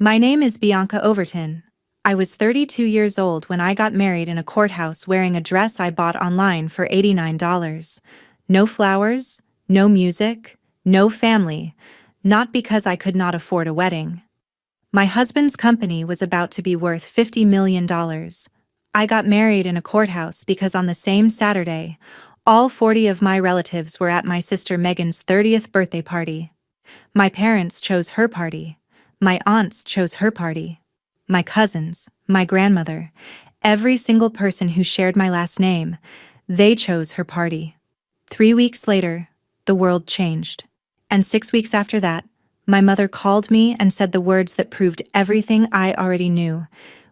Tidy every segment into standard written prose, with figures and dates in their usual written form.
My name is Bianca Overton. I was 32 years old when I got married in a courthouse wearing a dress I bought online for $89. No flowers, no music, no family, not because I could not afford a wedding. My husband's company was about to be worth $50 million. I got married in a courthouse because on the same Saturday, all 40 of my relatives were at my sister Megan's 30th birthday party. My parents chose her party. My aunts chose her party. My cousins, my grandmother, every single person who shared my last name, they chose her party. 3 weeks later, the world changed. And 6 weeks after that, my mother called me and said the words that proved everything I already knew.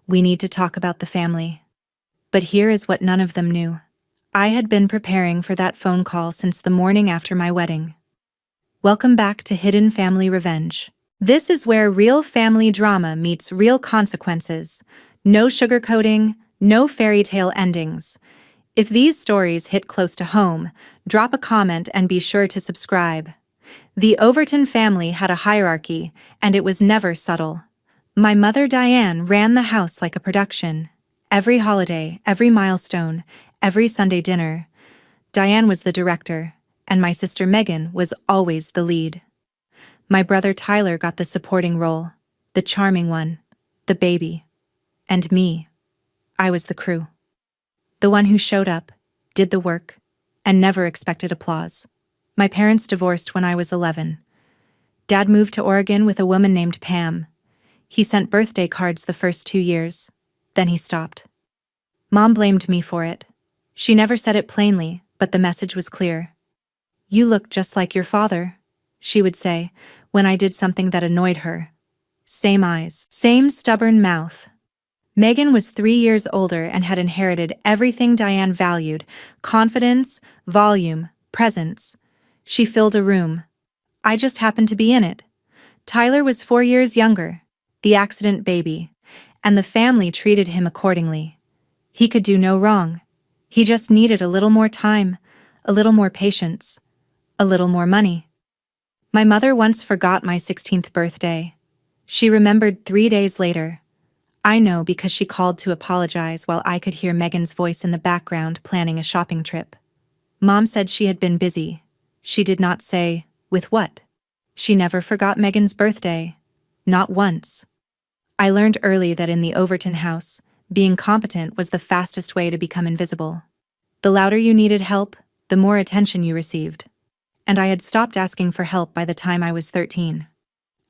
We need to talk about the family. But here is what none of them knew. I had been preparing for that phone call since the morning after my wedding. Welcome back to Hidden Family Revenge. This is where real family drama meets real consequences. No sugarcoating, no fairy tale endings. If these stories hit close to home, drop a comment and be sure to subscribe. The Overton family had a hierarchy, and it was never subtle. My mother Diane ran the house like a production. Every holiday, every milestone, every Sunday dinner, Diane was the director, and my sister Megan was always the lead. My brother Tyler got the supporting role, the charming one, the baby. And me, I was the crew. The one who showed up, did the work, and never expected applause. My parents divorced when I was 11. Dad moved to Oregon with a woman named Pam. He sent birthday cards the first 2 years. Then he stopped. Mom blamed me for it. She never said it plainly, but the message was clear. "You look just like your father," she would say, when I did something that annoyed her. Same eyes, same stubborn mouth. Megan was 3 years older and had inherited everything Diane valued: confidence, volume, presence. She filled a room. I just happened to be in it. Tyler was 4 years younger, the accident baby, and the family treated him accordingly. He could do no wrong. He just needed a little more time, a little more patience, a little more money. My mother once forgot my 16th birthday. She remembered 3 days later. I know because she called to apologize while I could hear Megan's voice in the background planning a shopping trip. Mom said she had been busy. She did not say, with what? She never forgot Megan's birthday. Not once. I learned early that in the Overton house, being competent was the fastest way to become invisible. The louder you needed help, the more attention you received. And I had stopped asking for help by the time I was 13.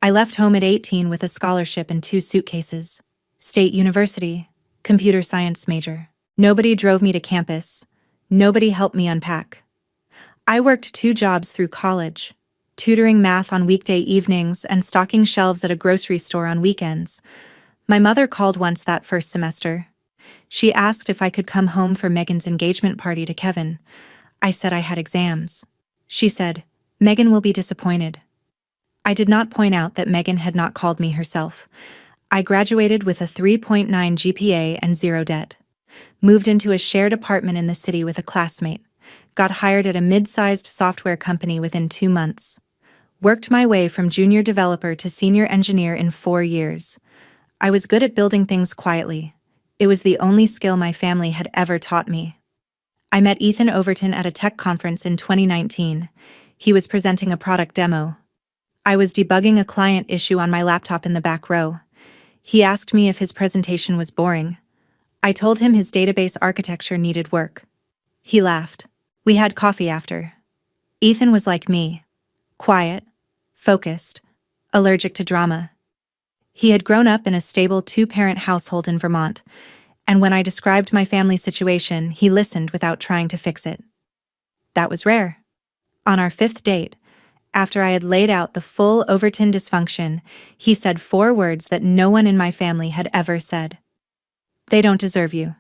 I left home at 18 with a scholarship and 2 suitcases. State University, computer science major. Nobody drove me to campus. Nobody helped me unpack. I worked 2 jobs through college, tutoring math on weekday evenings and stocking shelves at a grocery store on weekends. My mother called once that first semester. She asked if I could come home for Megan's engagement party to Kevin. I said I had exams. She said, "Megan will be disappointed." I did not point out that Megan had not called me herself. I graduated with a 3.9 GPA and 0 debt. Moved into a shared apartment in the city with a classmate. Got hired at a mid-sized software company within 2 months. Worked my way from junior developer to senior engineer in 4 years. I was good at building things quietly. It was the only skill my family had ever taught me. I met Ethan Overton at a tech conference in 2019. He was presenting a product demo. I was debugging a client issue on my laptop in the back row. He asked me if his presentation was boring. I told him his database architecture needed work. He laughed. We had coffee after. Ethan was like me. Quiet, focused, allergic to drama. He had grown up in a stable 2-parent household in Vermont, and when I described my family situation, he listened without trying to fix it. That was rare. On our 5th date, after I had laid out the full Overton dysfunction, he said 4 words that no one in my family had ever said. "They don't deserve you."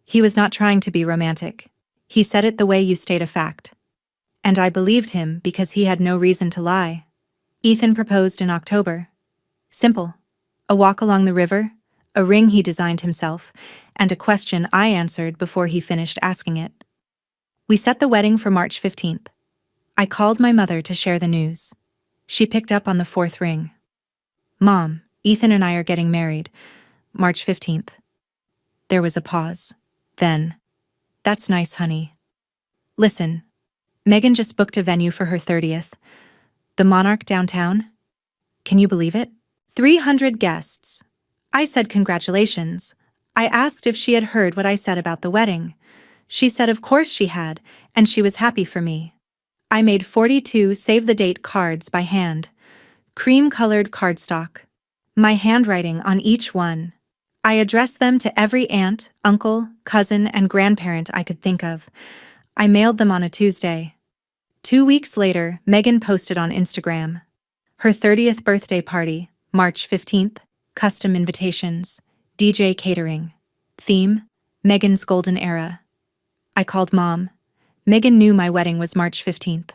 He was not trying to be romantic. He said it the way you state a fact. And I believed him because he had no reason to lie. Ethan proposed in October. Simple. A walk along the river, a ring he designed himself, and a question I answered before he finished asking it. We set the wedding for March 15th. I called my mother to share the news. She picked up on the 4th ring. "Mom, Ethan and I are getting married. March 15th. There was a pause. Then, that's nice, honey. Listen, Megan just booked a venue for her 30th. The Monarch downtown. Can you believe it? 300 guests. I said congratulations. I asked if she had heard what I said about the wedding. She said of course she had, and she was happy for me. I made 42 save-the-date cards by hand. Cream-colored cardstock. My handwriting on each one. I addressed them to every aunt, uncle, cousin, and grandparent I could think of. I mailed them on a Tuesday. 2 weeks later, Megan posted on Instagram. Her 30th birthday party, March 15th, custom invitations, DJ catering. Theme, Megan's golden era. I called Mom. Megan knew my wedding was March 15th.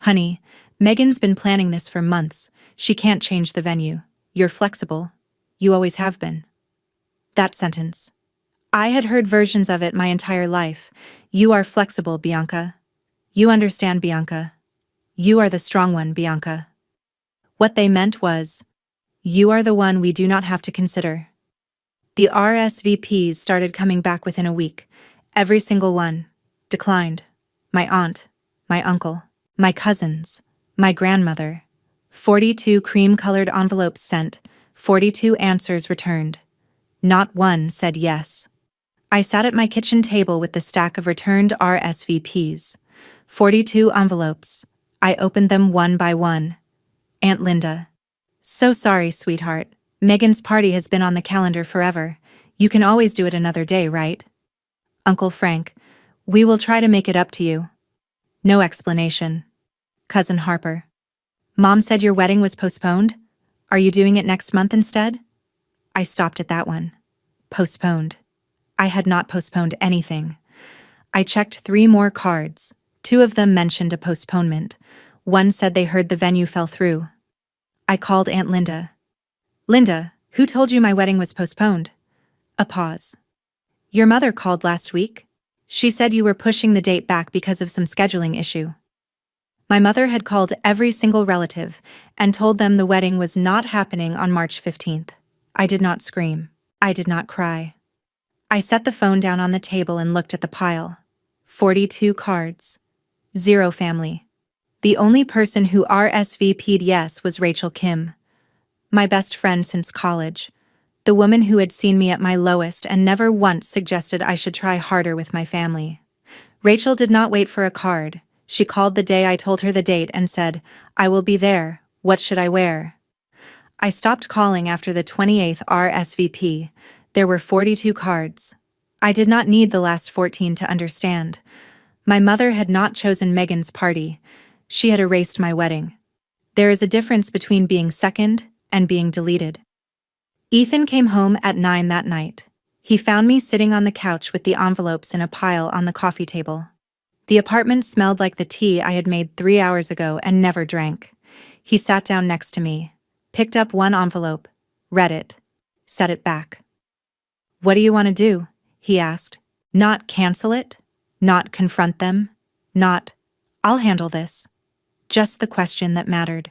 Honey, Megan's been planning this for months. She can't change the venue. You're flexible. You always have been. That sentence. I had heard versions of it my entire life. You are flexible, Bianca. You understand, Bianca. You are the strong one, Bianca. What they meant was, you are the one we do not have to consider. The RSVPs started coming back within a week. Every single one. Declined. My aunt, my uncle, my cousins, my grandmother. 42 cream-colored envelopes sent, 42 answers returned. Not one said yes. I sat at my kitchen table with the stack of returned RSVPs. 42 envelopes. I opened them one by one. Aunt Linda. So sorry, sweetheart. Megan's party has been on the calendar forever. You can always do it another day, right? Uncle Frank. We will try to make it up to you. No explanation. Cousin Harper. Mom said your wedding was postponed? Are you doing it next month instead? I stopped at that one. Postponed. I had not postponed anything. I checked 3 more cards. 2 of them mentioned a postponement. One said they heard the venue fell through. I called Aunt Linda. Linda, who told you my wedding was postponed? A pause. Your mother called last week. She said you were pushing the date back because of some scheduling issue. My mother had called every single relative and told them the wedding was not happening on March 15th. I did not scream. I did not cry. I set the phone down on the table and looked at the pile. 42 cards. 0 family. The only person who RSVP'd yes was Rachel Kim. My best friend since college. The woman who had seen me at my lowest and never once suggested I should try harder with my family. Rachel did not wait for a card. She called the day I told her the date and said, I will be there. What should I wear? I stopped calling after the 28th RSVP. There were 42 cards. I did not need the last 14 to understand. My mother had not chosen Megan's party. She had erased my wedding. There is a difference between being second and being deleted. Ethan came home at 9 that night. He found me sitting on the couch with the envelopes in a pile on the coffee table. The apartment smelled like the tea I had made 3 hours ago and never drank. He sat down next to me, picked up one envelope, read it, set it back. What do you want to do? He asked. Not cancel it? Not confront them? Not, I'll handle this. Just the question that mattered.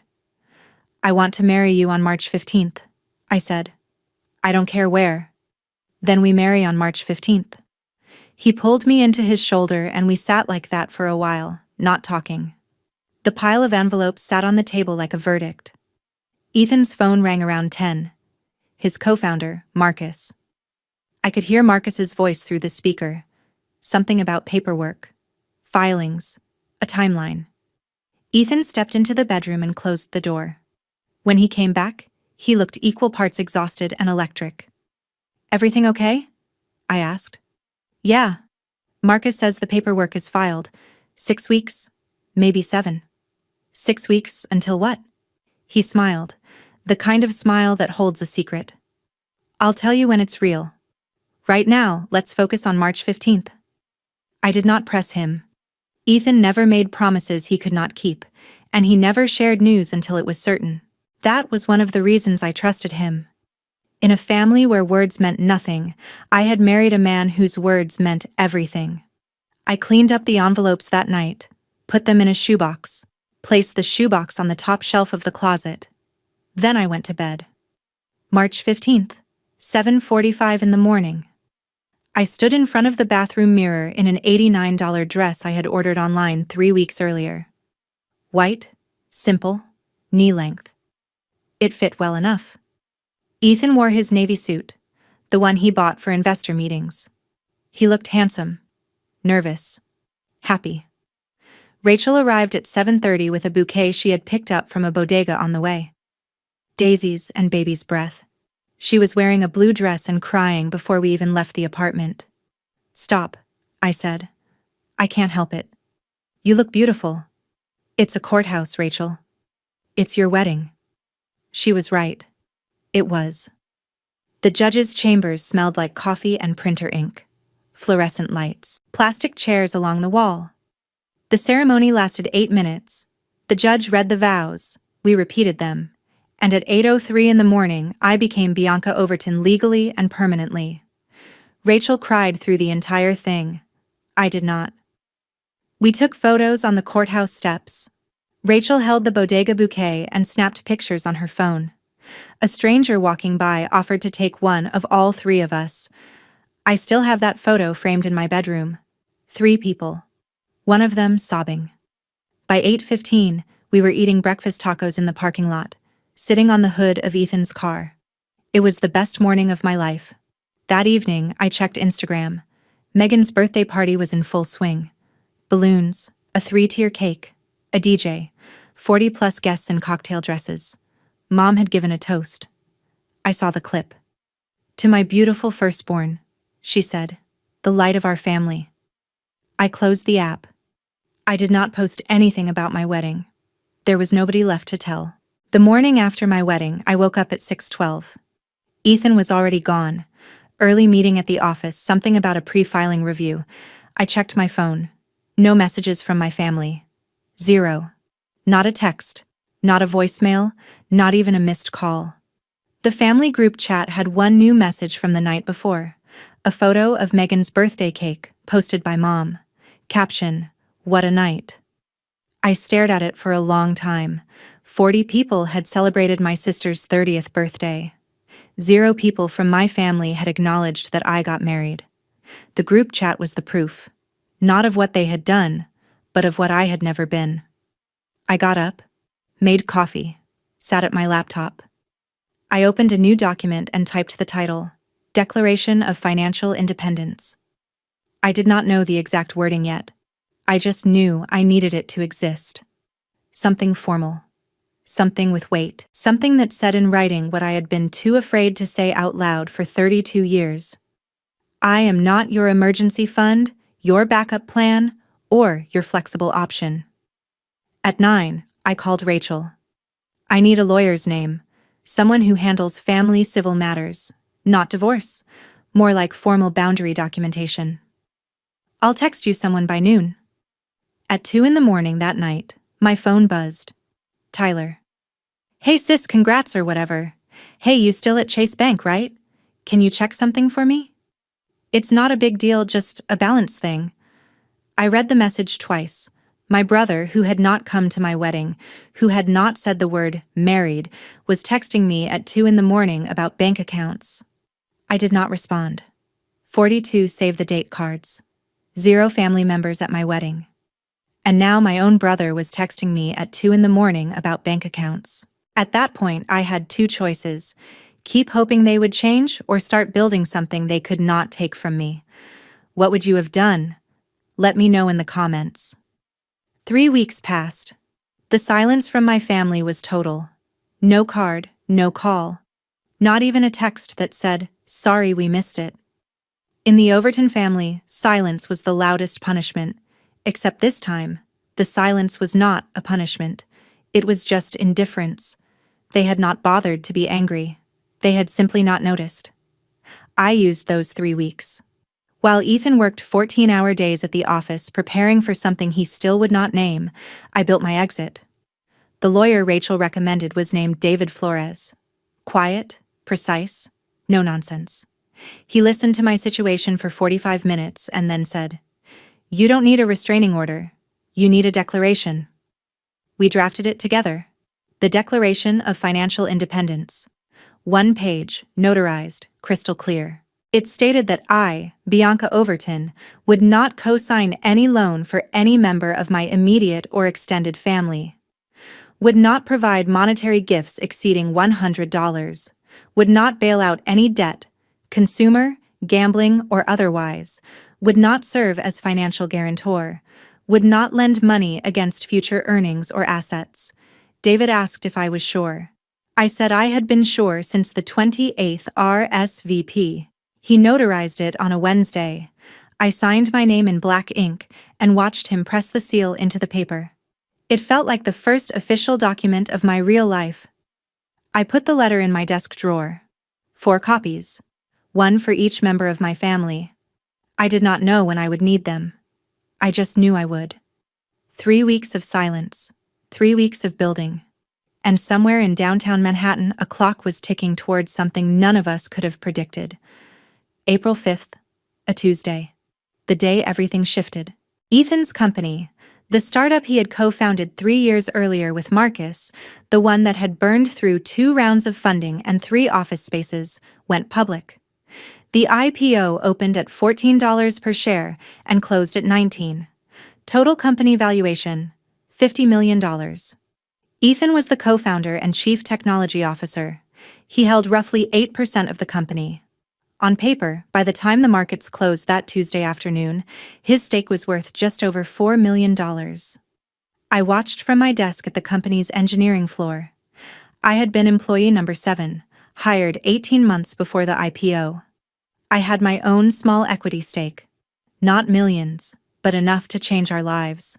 I want to marry you on March 15th, I said. I don't care where. Then we marry on March 15th. He pulled me into his shoulder and we sat like that for a while, not talking. The pile of envelopes sat on the table like a verdict. Ethan's phone rang around 10. His co-founder, Marcus. I could hear Marcus's voice through the speaker. Something about paperwork, filings, a timeline. Ethan stepped into the bedroom and closed the door. When he came back, he looked equal parts exhausted and electric. Everything okay? I asked. Yeah. Marcus says the paperwork is filed. 6 weeks, maybe 7. 6 weeks until what? He smiled, the kind of smile that holds a secret. I'll tell you when it's real. Right now, let's focus on March 15th. I did not press him. Ethan never made promises he could not keep, and he never shared news until it was certain. That was one of the reasons I trusted him. In a family where words meant nothing, I had married a man whose words meant everything. I cleaned up the envelopes that night, put them in a shoebox, placed the shoebox on the top shelf of the closet. Then I went to bed. March 15th, 7:45 in the morning. I stood in front of the bathroom mirror in an $89 dress I had ordered online 3 weeks earlier. White, simple, knee-length. It fit well enough. Ethan wore his navy suit, the one he bought for investor meetings. He looked handsome, nervous, happy. Rachel arrived at 7:30 with a bouquet she had picked up from a bodega on the way. Daisies and baby's breath. She was wearing a blue dress and crying before we even left the apartment. "Stop," I said. "I can't help it. You look beautiful." "It's a courthouse, Rachel. It's your wedding." She was right. It was. The judge's chambers smelled like coffee and printer ink. Fluorescent lights. Plastic chairs along the wall. The ceremony lasted 8 minutes. The judge read the vows. We repeated them. And at 8:03 in the morning, I became Bianca Overton legally and permanently. Rachel cried through the entire thing. I did not. We took photos on the courthouse steps. Rachel held the bodega bouquet and snapped pictures on her phone. A stranger walking by offered to take one of all 3 of us. I still have that photo framed in my bedroom. 3 people. One of them sobbing. By 8:15, we were eating breakfast tacos in the parking lot, sitting on the hood of Ethan's car. It was the best morning of my life. That evening, I checked Instagram. Megan's birthday party was in full swing. Balloons, a 3-tier cake, a DJ, 40-plus guests in cocktail dresses. Mom had given a toast. I saw the clip. "To my beautiful firstborn," she said, "the light of our family." I closed the app. I did not post anything about my wedding. There was nobody left to tell. The morning after my wedding, I woke up at 6:12. Ethan was already gone. Early meeting at the office, something about a pre-filing review. I checked my phone. No messages from my family. 0. Not a text. Not a voicemail. Not even a missed call. The family group chat had one new message from the night before. A photo of Megan's birthday cake, posted by Mom. Caption, "What a night." I stared at it for a long time. 40 people had celebrated my sister's 30th birthday. 0 people from my family had acknowledged that I got married. The group chat was the proof. Not of what they had done, but of what I had never been. I got up, made coffee, sat at my laptop. I opened a new document and typed the title, Declaration of Financial Independence. I did not know the exact wording yet. I just knew I needed it to exist. Something formal. Something with weight. Something that said in writing what I had been too afraid to say out loud for 32 years. I am not your emergency fund, your backup plan, or your flexible option. At 9, I called Rachel. I need a lawyer's name, someone who handles family civil matters, not divorce, more like formal boundary documentation. I'll text you someone by noon. At 2 in the morning that night, my phone buzzed. Tyler. "Hey sis, congrats or whatever. Hey, you still at Chase Bank, right? Can you check something for me?" "It's not a big deal, just a balance thing." I read the message twice. My brother, who had not come to my wedding, who had not said the word married, was texting me at 2 in the morning about bank accounts. I did not respond. 42 save the date cards. 0 family members at my wedding. And now my own brother was texting me at 2 in the morning about bank accounts. At that point, I had 2 choices. Keep hoping they would change or start building something they could not take from me. What would you have done? Let me know in the comments. 3 weeks passed. The silence from my family was total. No card, no call. Not even a text that said, "Sorry we missed it." In the Overton family, silence was the loudest punishment. Except this time, the silence was not a punishment. It was just indifference. They had not bothered to be angry. They had simply not noticed. I used those 3 weeks. While Ethan worked 14-hour days at the office preparing for something he still would not name, I built my exit. The lawyer Rachel recommended was named David Flores. Quiet, precise, no nonsense. He listened to my situation for 45 minutes and then said, "You don't need a restraining order. You need a declaration." We drafted it together. The Declaration of Financial Independence. One page, notarized, crystal clear. It stated that I, Bianca Overton, would not co-sign any loan for any member of my immediate or extended family. Would not provide monetary gifts exceeding $100. Would not bail out any debt, consumer, gambling, or otherwise. Would not serve as financial guarantor. Would not lend money against future earnings or assets. David asked if I was sure. I said I had been sure since the 28th RSVP. He notarized it on a Wednesday. I signed my name in black ink and watched him press the seal into the paper. It felt like the first official document of my real life. I put the letter in my desk drawer. 4 copies. 1 for each member of my family. I did not know when I would need them. I just knew I would. 3 weeks of silence. 3 weeks of building. And somewhere in downtown Manhattan, a clock was ticking towards something none of us could have predicted. April 5th, a Tuesday. The day everything shifted. Ethan's company, the startup he had co-founded 3 years earlier with Marcus, the one that had burned through 2 rounds of funding and 3 office spaces, went public. The IPO opened at $14 per share and closed at $19. Total company valuation, $50 million. Ethan was the co-founder and chief technology officer. He held roughly 8% of the company. On paper, by the time the markets closed that Tuesday afternoon, his stake was worth just over $4 million. I watched from my desk at the company's engineering floor. I had been employee number 7, hired 18 months before the IPO. I had my own small equity stake. Not millions, but enough to change our lives.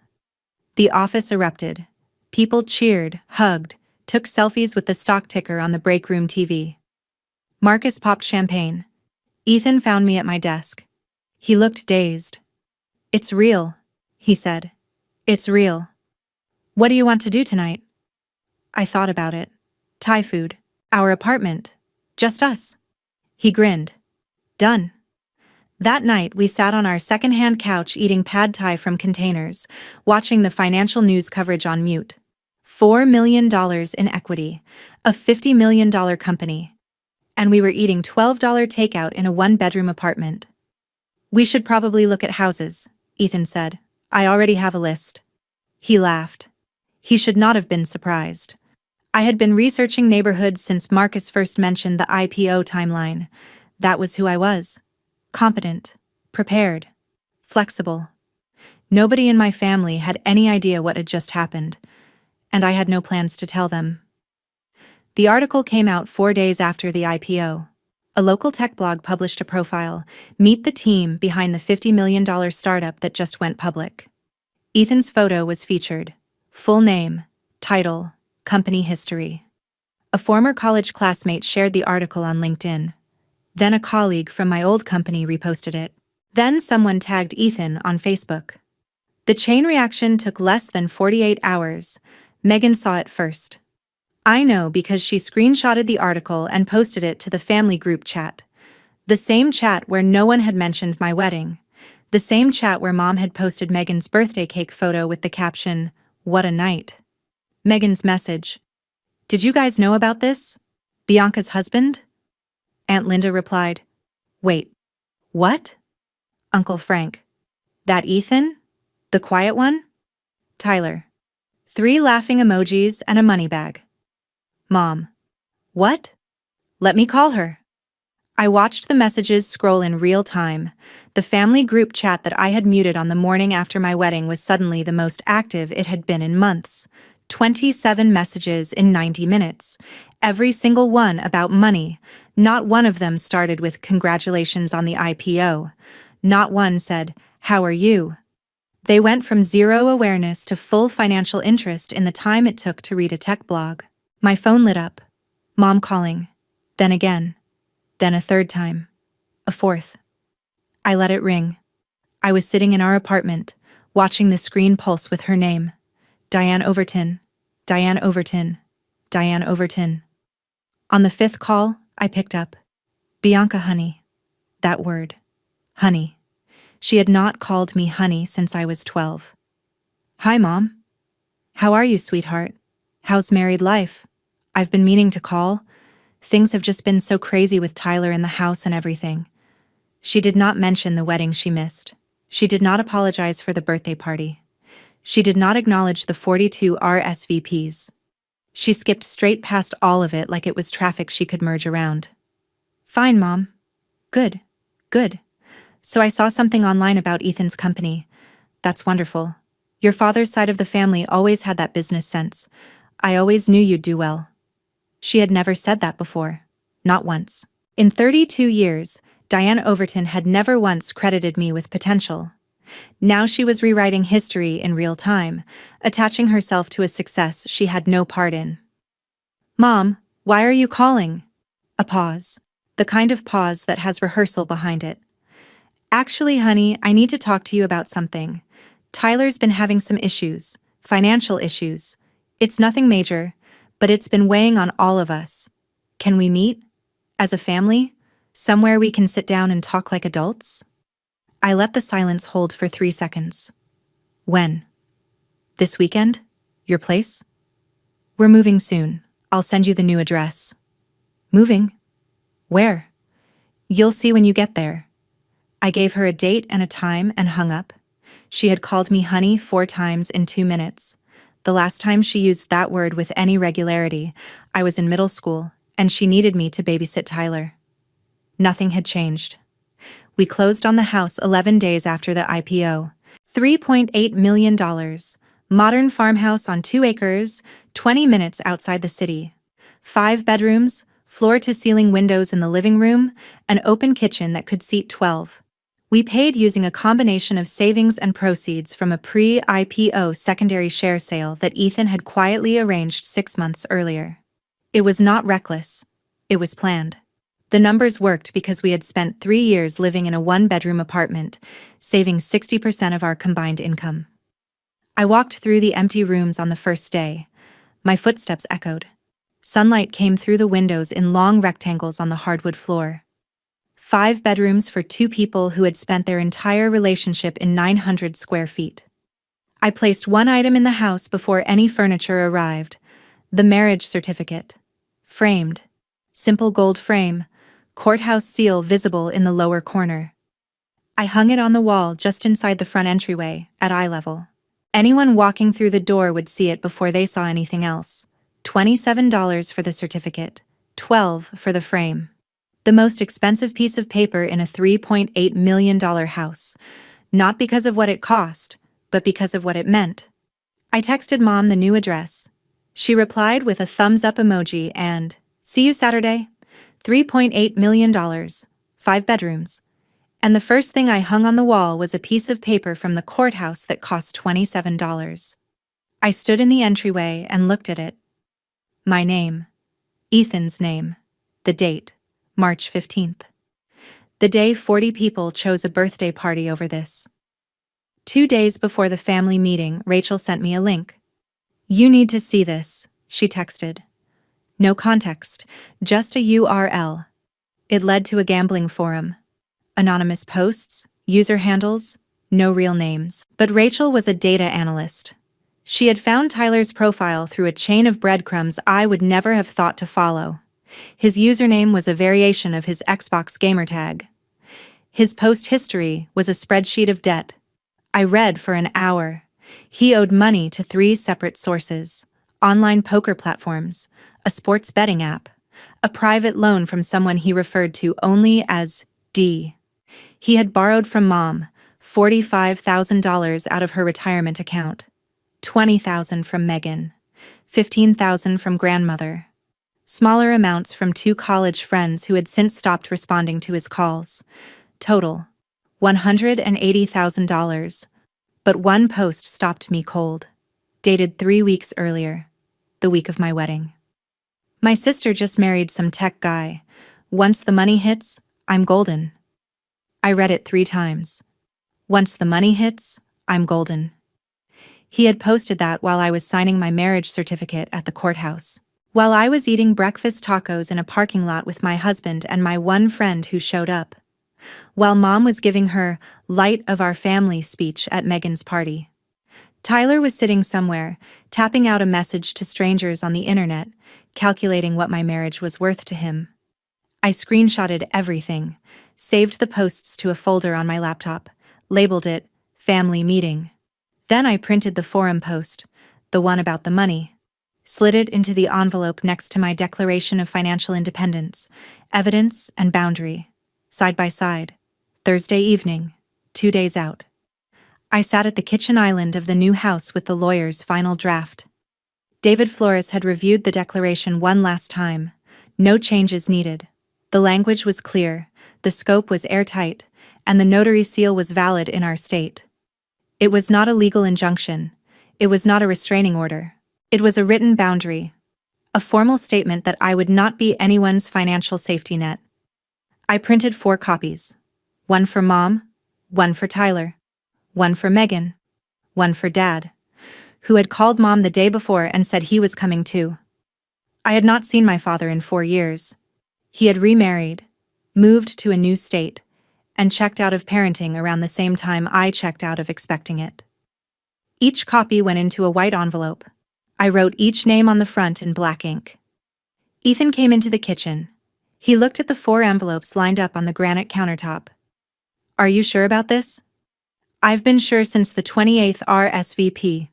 The office erupted. People cheered, hugged, took selfies with the stock ticker on the break room TV. Marcus popped champagne. Ethan found me at my desk. He looked dazed. "It's real," he said. "It's real. What do you want to do tonight?" I thought about it. Thai food. Our apartment. Just us. He grinned. Done. That night, we sat on our second-hand couch eating pad thai from containers, watching the financial news coverage on mute. $4 million in equity, a $50 million company. And we were eating $12 takeout in a 1-bedroom apartment. "We should probably look at houses," Ethan said. "I already have a list." He laughed. He should not have been surprised. I had been researching neighborhoods since Marcus first mentioned the IPO timeline. That was who I was. Competent, prepared, flexible. Nobody in my family had any idea what had just happened, and I had no plans to tell them. The article came out 4 days after the IPO. A local tech blog published a profile, "Meet the team behind the $50 million startup that just went public." Ethan's photo was featured. Full name, title, company history. A former college classmate shared the article on LinkedIn. Then a colleague from my old company reposted it. Then someone tagged Ethan on Facebook. The chain reaction took less than 48 hours. Megan saw it first. I know because she screenshotted the article and posted it to the family group chat. The same chat where no one had mentioned my wedding. The same chat where Mom had posted Megan's birthday cake photo with the caption, "What a night." Megan's message. "Did you guys know about this? Bianca's husband?" Aunt Linda replied, "Wait, what?" Uncle Frank. "That Ethan? The quiet one?" Tyler. 3 laughing emojis and a money bag. Mom. "What? Let me call her." I watched the messages scroll in real time. The family group chat that I had muted on the morning after my wedding was suddenly the most active it had been in months. 27 messages in 90 minutes. Every single one about money. Not one of them started with "Congratulations on the IPO." Not one said, "How are you?" They went from zero awareness to full financial interest in the time it took to read a tech blog. My phone lit up. Mom calling. Then again. Then a 3rd time. A 4th. I let it ring. I was sitting in our apartment, watching the screen pulse with her name. Diane Overton. Diane Overton. Diane Overton. On the 5th call, I picked up. Bianca, honey. That word. Honey. She had not called me honey since I was 12. "Hi, Mom. How are you, sweetheart? How's married life? I've been meaning to call. Things have just been so crazy with Tyler in the house and everything. She did not mention the wedding she missed. She did not apologize for the birthday party. She did not acknowledge the 42 RSVPs. She skipped straight past all of it like it was traffic she could merge around. Fine, Mom. Good. Good. So I saw something online about Ethan's company. That's wonderful. Your father's side of the family always had that business sense. I always knew you'd do well. She had never said that before. Not once. In 32 years, Diane Overton had never once credited me with potential. Now she was rewriting history in real time, attaching herself to a success she had no part in. Mom, why are you calling? A pause. The kind of pause that has rehearsal behind it. Actually, honey, I need to talk to you about something. Tyler's been having some issues, financial issues. It's nothing major, but it's been weighing on all of us. Can we meet? As a family? Somewhere we can sit down and talk like adults? I let the silence hold for 3 seconds. When? This weekend? Your place? We're moving soon. I'll send you the new address. Moving? Where? You'll see when you get there. I gave her a date and a time and hung up. She had called me honey 4 times in 2 minutes. The last time she used that word with any regularity, I was in middle school, and she needed me to babysit Tyler. Nothing had changed. We closed on the house 11 days after the IPO. $3.8 million. Modern farmhouse on 2 acres, 20 minutes outside the city. 5 bedrooms, floor-to-ceiling windows in the living room, an open kitchen that could seat 12. We paid using a combination of savings and proceeds from a pre-IPO secondary share sale that Ethan had quietly arranged 6 months earlier. It was not reckless. It was planned. The numbers worked because we had spent 3 years living in a 1-bedroom apartment, saving 60% of our combined income. I walked through the empty rooms on the first day. My footsteps echoed. Sunlight came through the windows in long rectangles on the hardwood floor. 5 bedrooms for 2 people who had spent their entire relationship in 900 square feet. I placed one item in the house before any furniture arrived: the marriage certificate. Framed. Simple gold frame, courthouse seal visible in the lower corner. I hung it on the wall just inside the front entryway, at eye level. Anyone walking through the door would see it before they saw anything else. $27 for the certificate, $12 for the frame. The most expensive piece of paper in a $3.8 million house, not because of what it cost, but because of what it meant. I texted Mom the new address. She replied with a thumbs-up emoji and, "See you Saturday." $3.8 million, 5 bedrooms. And the first thing I hung on the wall was a piece of paper from the courthouse that cost $27. I stood in the entryway and looked at it. My name. Ethan's name. The date. March 15th. The day 40 people chose a birthday party over this. 2 days before the family meeting, Rachel sent me a link. "You need to see this," she texted. No context, just a URL. It led to a gambling forum. Anonymous posts, user handles, no real names. But Rachel was a data analyst. She had found Tyler's profile through a chain of breadcrumbs I would never have thought to follow. His username was a variation of his Xbox gamertag. His post history was a spreadsheet of debt. I read for an hour. He owed money to 3 separate sources: online poker platforms, a sports betting app, a private loan from someone he referred to only as D. He had borrowed from Mom $45,000 out of her retirement account, $20,000 from Megan, $15,000 from grandmother. Smaller amounts from 2 college friends who had since stopped responding to his calls. Total, $180,000. But one post stopped me cold. Dated 3 weeks earlier, the week of my wedding. "My sister just married some tech guy. Once the money hits, I'm golden." I read it 3 times. Once the money hits, I'm golden. He had posted that while I was signing my marriage certificate at the courthouse. While I was eating breakfast tacos in a parking lot with my husband and my one friend who showed up. While Mom was giving her light of our family speech at Megan's party. Tyler was sitting somewhere, tapping out a message to strangers on the internet, calculating what my marriage was worth to him. I screenshotted everything, saved the posts to a folder on my laptop, labeled it Family Meeting. Then I printed the forum post, the one about the money, slid it into the envelope next to my Declaration of Financial Independence, Evidence and Boundary, side by side, Thursday evening, 2 days out. I sat at the kitchen island of the new house with the lawyer's final draft. David Flores had reviewed the declaration one last time. No changes needed. The language was clear, the scope was airtight, and the notary seal was valid in our state. It was not a legal injunction. It was not a restraining order. It was a written boundary. A formal statement that I would not be anyone's financial safety net. I printed 4 copies. One for Mom, one for Tyler, one for Megan, one for Dad, who had called Mom the day before and said he was coming too. I had not seen my father in 4 years. He had remarried, moved to a new state, and checked out of parenting around the same time I checked out of expecting it. Each copy went into a white envelope. I wrote each name on the front in black ink. Ethan came into the kitchen. He looked at the 4 envelopes lined up on the granite countertop. "Are you sure about this?" "I've been sure since the 28th RSVP.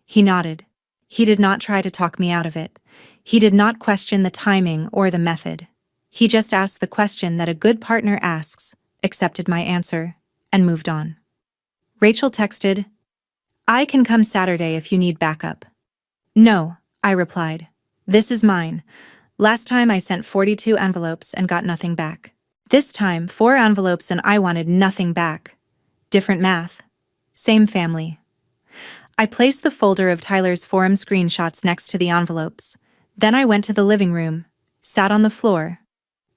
He nodded. He did not try to talk me out of it. He did not question the timing or the method. He just asked the question that a good partner asks, accepted my answer, and moved on. Rachel texted, "I can come Saturday if you need backup." "No," I replied. "This is mine. Last time I sent 42 envelopes and got nothing back. This time, 4 envelopes and I wanted nothing back. Different math. Same family." I placed the folder of Tyler's forum screenshots next to the envelopes. Then I went to the living room, sat on the floor.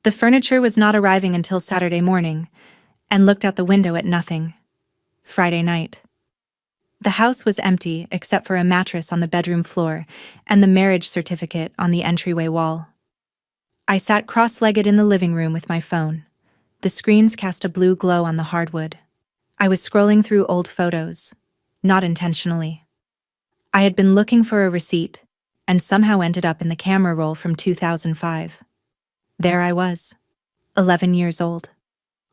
The furniture was not arriving until Saturday morning, and looked out the window at nothing. Friday night. The house was empty except for a mattress on the bedroom floor and the marriage certificate on the entryway wall. I sat cross-legged in the living room with my phone. The screens cast a blue glow on the hardwood. I was scrolling through old photos, not intentionally. I had been looking for a receipt, and somehow ended up in the camera roll from 2005. There I was, 11 years old,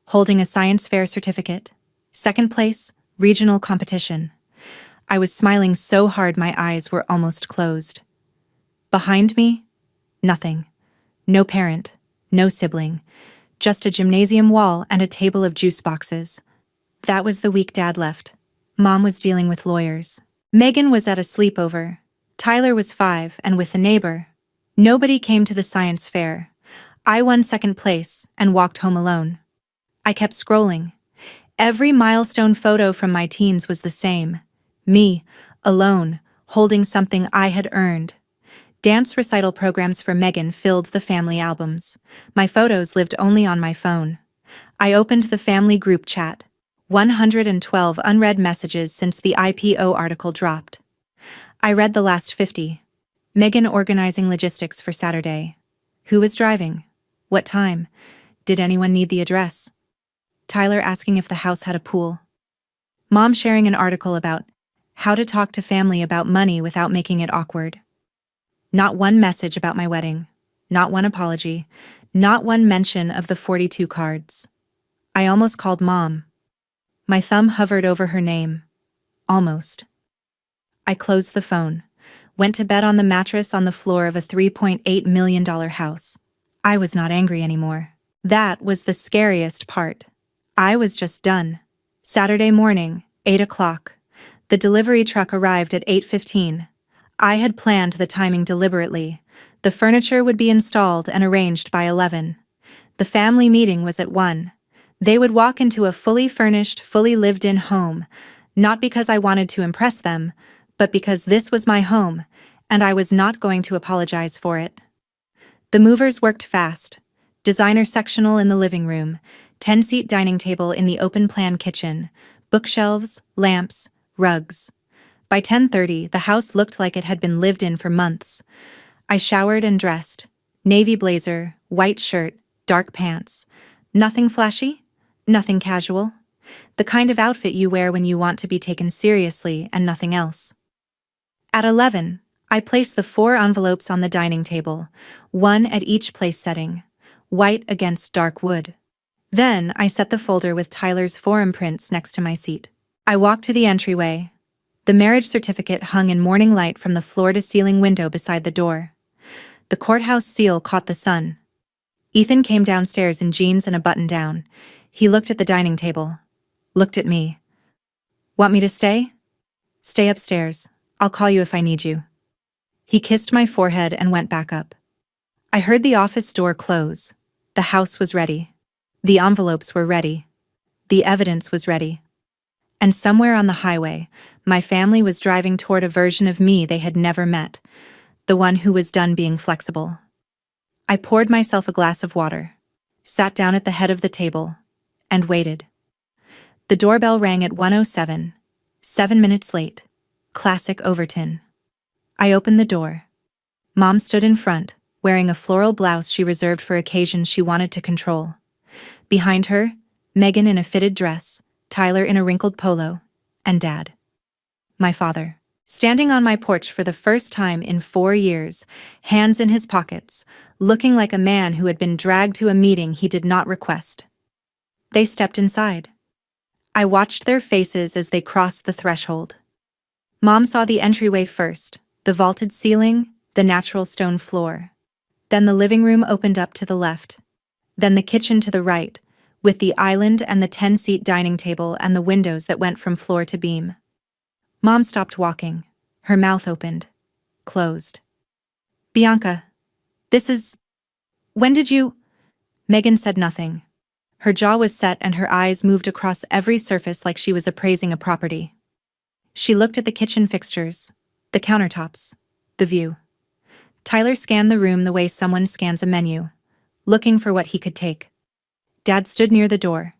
holding a science fair certificate, 2nd place, regional competition. I was smiling so hard my eyes were almost closed. Behind me, nothing. No parent, no sibling, just a gymnasium wall and a table of juice boxes. That was the week Dad left. Mom was dealing with lawyers. Megan was at a sleepover. Tyler was 5 and with a neighbor. Nobody came to the science fair. I won 2nd place and walked home alone. I kept scrolling. Every milestone photo from my teens was the same. Me, alone, holding something I had earned. Dance recital programs for Megan filled the family albums. My photos lived only on my phone. I opened the family group chat. 112 unread messages since the IPO article dropped. I read the last 50. Megan organizing logistics for Saturday. Who was driving? What time? Did anyone need the address? Tyler asking if the house had a pool. Mom sharing an article about how to talk to family about money without making it awkward. Not one message about my wedding. Not one apology. Not one mention of the 42 cards. I almost called Mom. My thumb hovered over her name. Almost. I closed the phone, went to bed on the mattress on the floor of a $3.8 million house. I was not angry anymore. That was the scariest part. I was just done. Saturday morning, 8 o'clock. The delivery truck arrived at 8:15. I had planned the timing deliberately. The furniture would be installed and arranged by 11. The family meeting was at 1. They would walk into a fully furnished, fully lived-in home, not because I wanted to impress them, but because this was my home, and I was not going to apologize for it. The movers worked fast. Designer sectional in the living room, 10-seat dining table in the open-plan kitchen, bookshelves, lamps, rugs. By 10:30, the house looked like it had been lived in for months. I showered and dressed. Navy blazer, white shirt, dark pants. Nothing flashy, nothing casual. The kind of outfit you wear when you want to be taken seriously and nothing else. At 11, I placed the 4 envelopes on the dining table, one at each place setting, white against dark wood. Then I set the folder with Tyler's 4 imprints next to my seat. I walked to the entryway. The marriage certificate hung in morning light from the floor-to-ceiling window beside the door. The courthouse seal caught the sun. Ethan came downstairs in jeans and a button-down. He looked at the dining table. Looked at me. Want me to stay? Stay upstairs. I'll call you if I need you. He kissed my forehead and went back up. I heard the office door close. The house was ready. The envelopes were ready. The evidence was ready. And somewhere on the highway, my family was driving toward a version of me they had never met, the one who was done being flexible. I poured myself a glass of water, sat down at the head of the table, and waited. The doorbell rang at 1:07, 7 minutes late. Classic Overton. I opened the door. Mom stood in front, wearing a floral blouse she reserved for occasions she wanted to control. Behind her, Megan in a fitted dress, Tyler in a wrinkled polo, and Dad. My father. Standing on my porch for the first time in 4 years, hands in his pockets, looking like a man who had been dragged to a meeting he did not request. They stepped inside. I watched their faces as they crossed the threshold. Mom saw the entryway first, the vaulted ceiling, the natural stone floor. Then the living room opened up to the left. Then the kitchen to the right, with the island and the 10-seat dining table and the windows that went from floor to beam. Mom stopped walking. Her mouth opened. Closed. Bianca, this is... When did you... Megan said nothing. Her jaw was set and her eyes moved across every surface like she was appraising a property. She looked at the kitchen fixtures, the countertops, the view. Tyler scanned the room the way someone scans a menu, looking for what he could take. Dad stood near the door.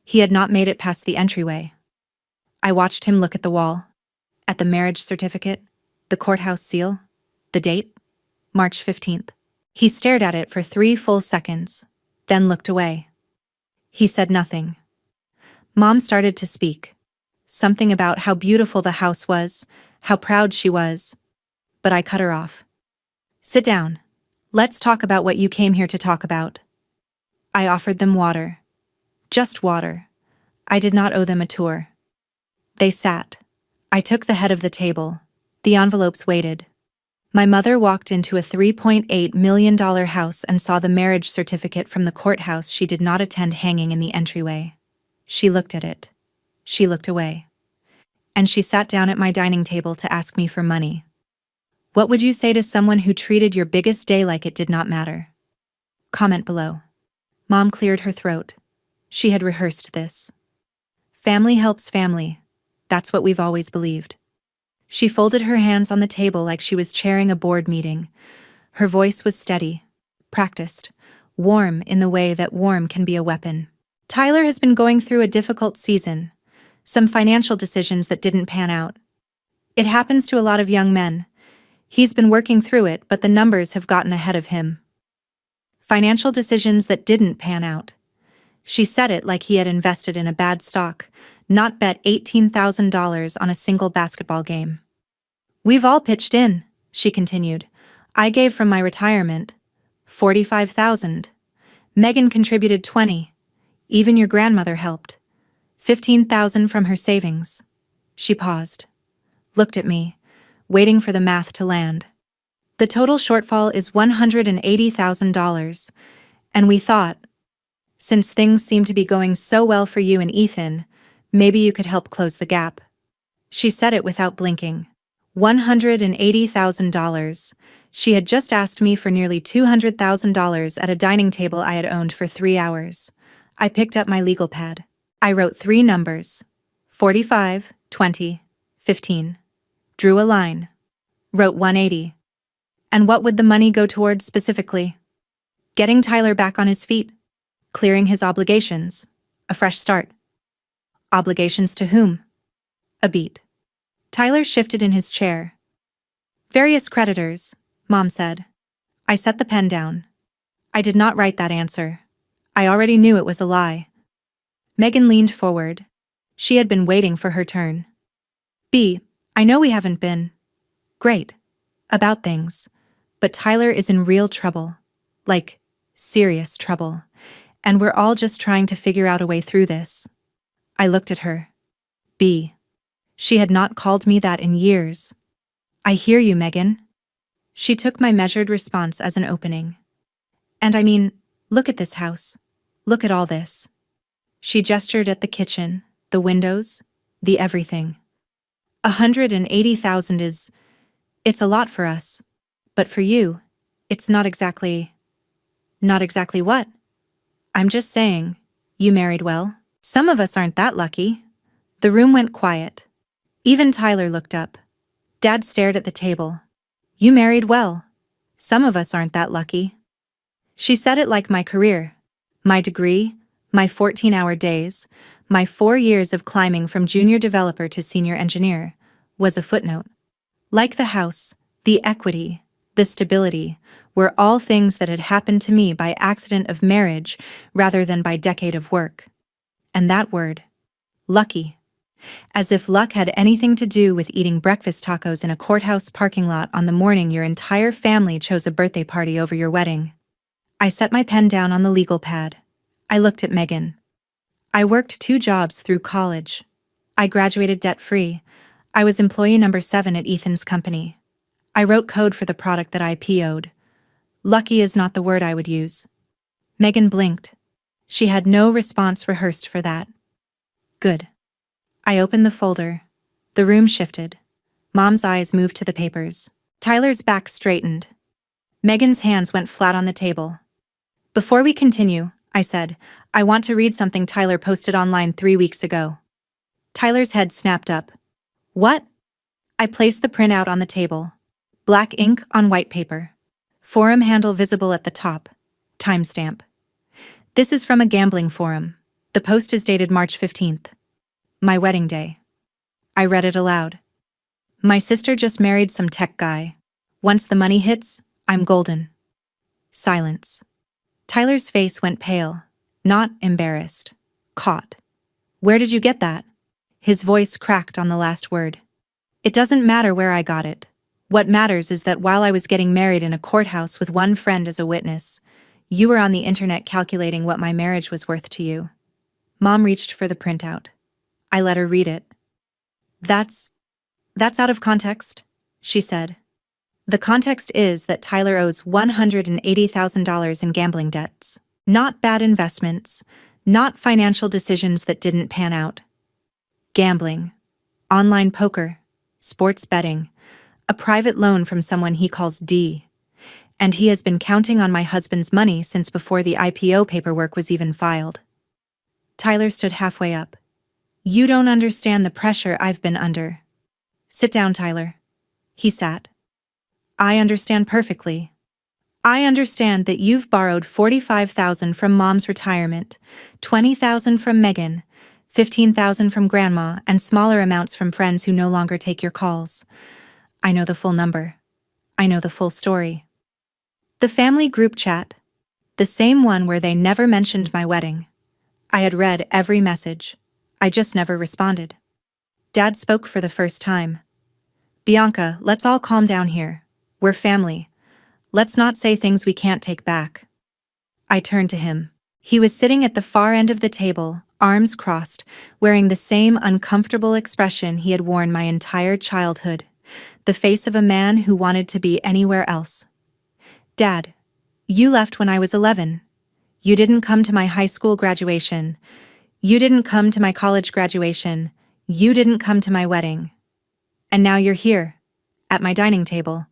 He had not made it past the entryway. I watched him look at the wall, at the marriage certificate, the courthouse seal, the date, March 15th. He stared at it for 3 full seconds, then looked away. He said nothing. Mom started to speak. Something about how beautiful the house was, how proud she was. But I cut her off. Sit down. Let's talk about what you came here to talk about. I offered them water. Just water. I did not owe them a tour. They sat. I took the head of the table. The envelopes waited. My mother walked into a $3.8 million house and saw the marriage certificate from the courthouse she did not attend hanging in the entryway. She looked at it. She looked away. And she sat down at my dining table to ask me for money. What would you say to someone who treated your biggest day like it did not matter? Comment below. Mom cleared her throat. She had rehearsed this. Family helps family. That's what we've always believed. She folded her hands on the table like she was chairing a board meeting. Her voice was steady, practiced, warm in the way that warm can be a weapon. Tyler has been going through a difficult season. Some financial decisions that didn't pan out. It happens to a lot of young men. He's been working through it, but the numbers have gotten ahead of him. Financial decisions that didn't pan out. She said it like he had invested in a bad stock, not bet $18,000 on a single basketball game. We've all pitched in, she continued. I gave from my retirement. $45,000. Megan contributed $20,000. Even your grandmother helped. $15,000 from her savings. She paused. Looked at me, waiting for the math to land. The total shortfall is $180,000. And we thought, since things seem to be going so well for you and Ethan, maybe you could help close the gap. She said it without blinking. $180,000. She had just asked me for nearly $200,000 at a dining table I had owned for 3 hours. I picked up my legal pad. I wrote 3 numbers. 45, 20, 15. Drew a line. Wrote 180. And what would the money go toward specifically? Getting Tyler back on his feet. Clearing his obligations. A fresh start. Obligations to whom? A beat. Tyler shifted in his chair. Various creditors, Mom said. I set the pen down. I did not write that answer. I already knew it was a lie. Megan leaned forward, She had been waiting for her turn. B, I know we haven't been great about things, but Tyler is in real trouble. Like, serious trouble. And we're all just trying to figure out a way through this. I looked at her. B. She had not called me that in years. I hear you, Megan. She took my measured response as an opening. And I mean, look at this house. Look at all this. She gestured at the kitchen, the windows, the everything. 180,000 it's a lot for us. But for you, it's not exactly what? I'm just saying, you married well. Some of us aren't that lucky. The room went quiet. Even Tyler looked up. Dad stared at the table. You married well. Some of us aren't that lucky. She said it like my career, my degree, my 14-hour days, my 4 years of climbing from junior developer to senior engineer, was a footnote. Like the house, the equity, the stability, were all things that had happened to me by accident of marriage rather than by decade of work. And that word, lucky. As if luck had anything to do with eating breakfast tacos in a courthouse parking lot on the morning your entire family chose a birthday party over your wedding. I set my pen down on the legal pad. I looked at Megan. I worked 2 jobs through college. I graduated debt-free. I was employee number 7 at Ethan's company. I wrote code for the product that I PO'd. Lucky is not the word I would use. Megan blinked. She had no response rehearsed for that. Good. I opened the folder. The room shifted. Mom's eyes moved to the papers. Tyler's back straightened. Megan's hands went flat on the table. Before we continue, I said, I want to read something Tyler posted online 3 weeks ago. Tyler's head snapped up. What? I placed the printout on the table. Black ink on white paper. Forum handle visible at the top. Timestamp. This is from a gambling forum. The post is dated March 15th. My wedding day. I read it aloud. My sister just married some tech guy. Once the money hits, I'm golden. Silence. Tyler's face went pale. Not embarrassed. Caught. Where did you get that? His voice cracked on the last word. It doesn't matter where I got it. What matters is that while I was getting married in a courthouse with one friend as a witness, you were on the internet calculating what my marriage was worth to you. Mom reached for the printout. I let her read it. That's out of context, she said. The context is that Tyler owes $180,000 in gambling debts. Not bad investments, not financial decisions that didn't pan out. Gambling, online poker, sports betting, a private loan from someone he calls D. And he has been counting on my husband's money since before the IPO paperwork was even filed. Tyler stood halfway up. You don't understand the pressure I've been under. Sit down, Tyler. He sat. I understand perfectly. I understand that you've borrowed $45,000 from Mom's retirement, $20,000 from Megan, $15,000 from Grandma, and smaller amounts from friends who no longer take your calls. I know the full number. I know the full story. The family group chat. The same one where they never mentioned my wedding. I had read every message. I just never responded. Dad spoke for the first time. Bianca, let's all calm down here. We're family. Let's not say things we can't take back. I turned to him. He was sitting at the far end of the table, arms crossed, wearing the same uncomfortable expression he had worn my entire childhood, the face of a man who wanted to be anywhere else. Dad, you left when I was 11. You didn't come to my high school graduation. You didn't come to my college graduation. You didn't come to my wedding. And now you're here, at my dining table,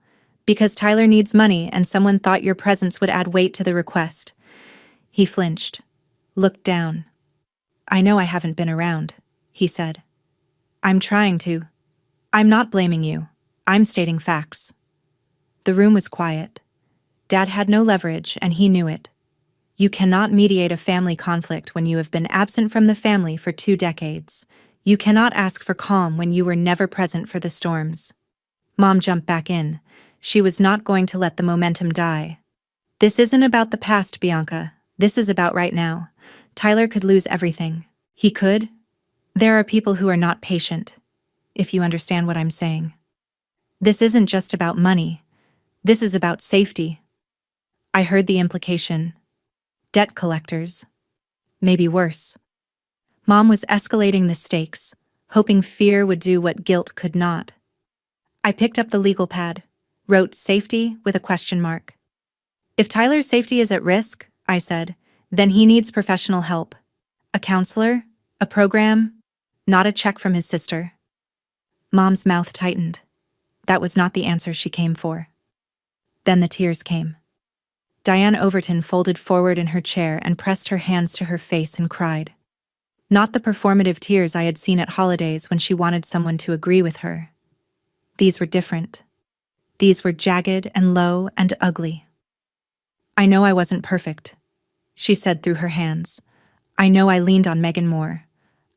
because Tyler needs money and someone thought your presence would add weight to the request. He flinched, looked down. I know I haven't been around, he said. I'm trying to. I'm not blaming you. I'm stating facts. The room was quiet. Dad had no leverage, and he knew it. You cannot mediate a family conflict when you have been absent from the family for 2 decades. You cannot ask for calm when you were never present for the storms. Mom jumped back in. She was not going to let the momentum die. This isn't about the past, Bianca. This is about right now. Tyler could lose everything. He could, There are people who are not patient, if you understand what I'm saying. This isn't just about money. This is about safety. I heard the implication. Debt collectors. Maybe worse. Mom was escalating the stakes, hoping fear would do what guilt could not. I picked up the legal pad, wrote safety with a question mark. If Tyler's safety is at risk, I said, then he needs professional help. A counselor? A program? Not a check from his sister. Mom's mouth tightened. That was not the answer she came for. Then the tears came. Bianca Overton folded forward in her chair and pressed her hands to her face and cried. Not the performative tears I had seen at holidays when she wanted someone to agree with her. These were different. These were jagged and low and ugly. I know I wasn't perfect, she said through her hands. I know I leaned on Megan more.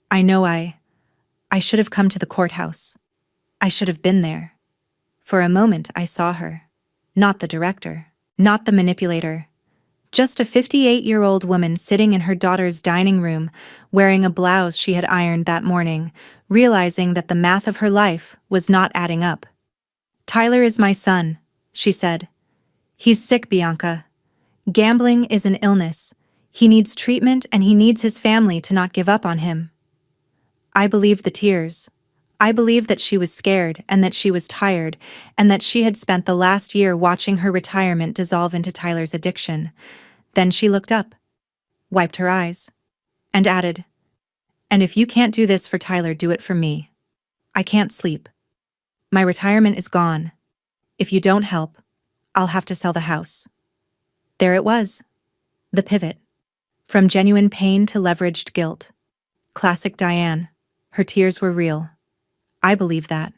I know I should have come to the courthouse. I should have been there. For a moment I saw her. Not the director, not the manipulator. Just a 58-year-old woman sitting in her daughter's dining room, wearing a blouse she had ironed that morning, realizing that the math of her life was not adding up. Tyler is my son, she said. He's sick, Bianca. Gambling is an illness. He needs treatment and he needs his family to not give up on him. I believed the tears. I believed that she was scared and that she was tired and that she had spent the last year watching her retirement dissolve into Tyler's addiction. Then she looked up, wiped her eyes, and added, "And if you can't do this for Tyler, do it for me. I can't sleep. My retirement is gone. If you don't help, I'll have to sell the house." There it was. The pivot. From genuine pain to leveraged guilt. Classic Diane. Her tears were real. I believe that.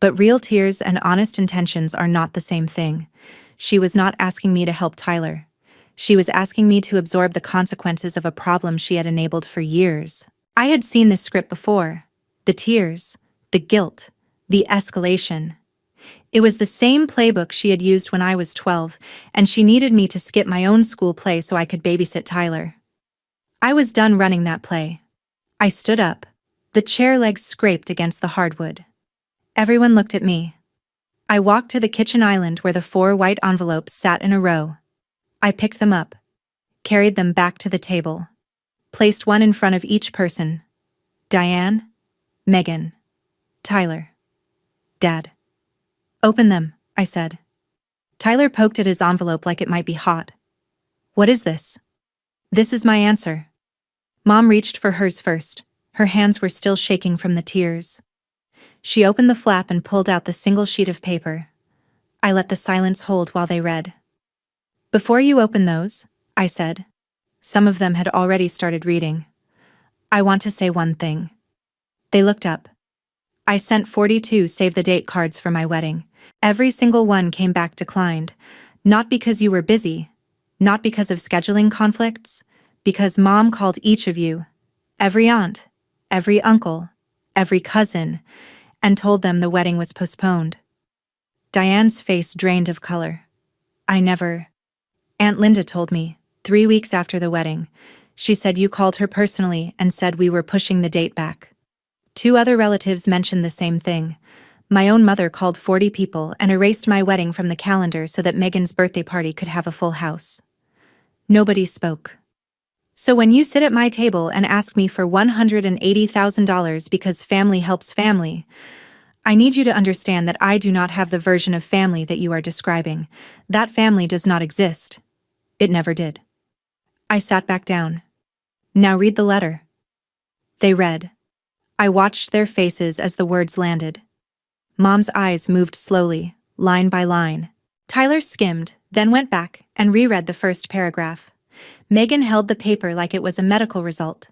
But real tears and honest intentions are not the same thing. She was not asking me to help Tyler. She was asking me to absorb the consequences of a problem she had enabled for years. I had seen this script before. The tears, the guilt, the escalation. It was the same playbook she had used when I was 12, and she needed me to skip my own school play so I could babysit Tyler. I was done running that play. I stood up. The chair legs scraped against the hardwood. Everyone looked at me. I walked to the kitchen island where the 4 white envelopes sat in a row. I picked them up, carried them back to the table, placed one in front of each person. Diane, Megan, Tyler, Dad. "Open them," I said. Tyler poked at his envelope like it might be hot. "What is this?" "This is my answer." Mom reached for hers first. Her hands were still shaking from the tears. She opened the flap and pulled out the single sheet of paper. I let the silence hold while they read. "Before you open those," I said. Some of them had already started reading. "I want to say one thing." They looked up. I sent 42 save-the-date cards for my wedding. Every single one came back declined. Not because you were busy, not because of scheduling conflicts, because Mom called each of you, every aunt, every uncle, every cousin, and told them the wedding was postponed. Diane's face drained of color. Aunt Linda told me, 3 weeks after the wedding. She said you called her personally and said we were pushing the date back. 2 other relatives mentioned the same thing. My own mother called 40 people and erased my wedding from the calendar so that Megan's birthday party could have a full house. Nobody spoke. So when you sit at my table and ask me for $180,000 because family helps family, I need you to understand that I do not have the version of family that you are describing. That family does not exist. It never did. I sat back down. Now read the letter. They read. I watched their faces as the words landed. Mom's eyes moved slowly, line by line. Tyler skimmed, then went back and reread the first paragraph. Megan held the paper like it was a medical result.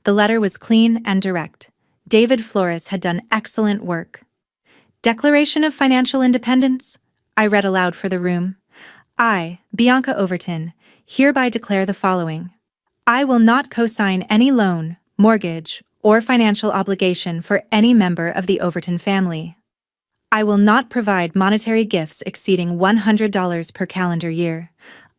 The letter was clean and direct. David Flores had done excellent work. Declaration of Financial Independence? I read aloud for the room. I, Bianca Overton, hereby declare the following. I will not co-sign any loan, mortgage, or financial obligation for any member of the Overton family. I will not provide monetary gifts exceeding $100 per calendar year.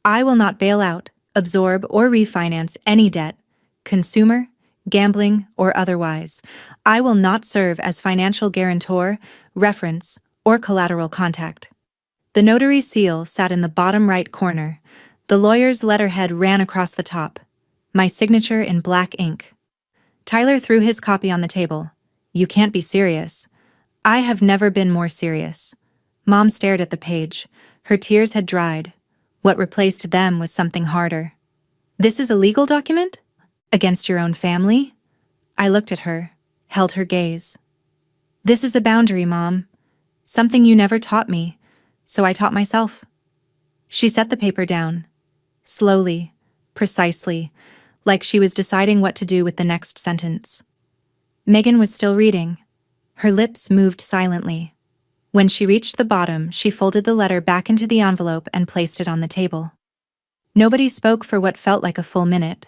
I will not bail out, absorb, or refinance any debt, consumer, gambling or otherwise. I will not serve as financial guarantor, reference, or collateral contact. The notary seal sat in the bottom right corner. The lawyer's letterhead ran across the top. My signature in black ink. Tyler threw his copy on the table. You can't be serious. I have never been more serious. Mom stared at the page. Her tears had dried. What replaced them was something harder. This is a legal document? Against your own family? I looked at her, held her gaze. This is a boundary, Mom. Something you never taught me, so I taught myself. She set the paper down. Slowly, precisely, like she was deciding what to do with the next sentence. Megan was still reading. Her lips moved silently. When she reached the bottom, she folded the letter back into the envelope and placed it on the table. Nobody spoke for what felt like a full minute.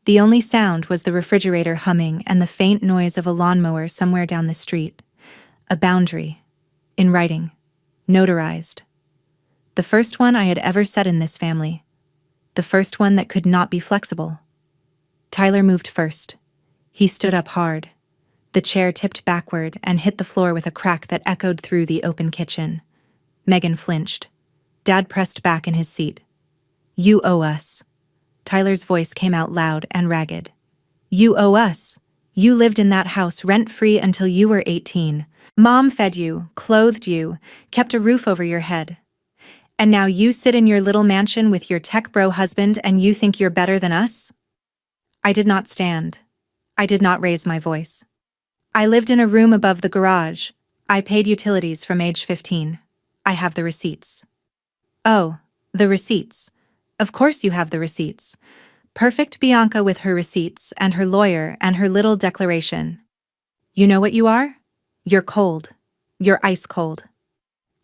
The only sound was the refrigerator humming and the faint noise of a lawnmower somewhere down the street. A boundary. In writing. Notarized. The first one I had ever set in this family. The first one that could not be flexible. Tyler moved first. He stood up hard. The chair tipped backward and hit the floor with a crack that echoed through the open kitchen. Megan flinched. Dad pressed back in his seat. You owe us. Tyler's voice came out loud and ragged. You owe us. You lived in that house rent-free until you were 18. Mom fed you, clothed you, kept a roof over your head. And now you sit in your little mansion with your tech bro husband and you think you're better than us? I did not stand. I did not raise my voice. I lived in a room above the garage. I paid utilities from age 15. I have the receipts. Oh, the receipts. Of course you have the receipts. Perfect Bianca with her receipts and her lawyer and her little declaration. You know what you are? You're cold. You're ice cold.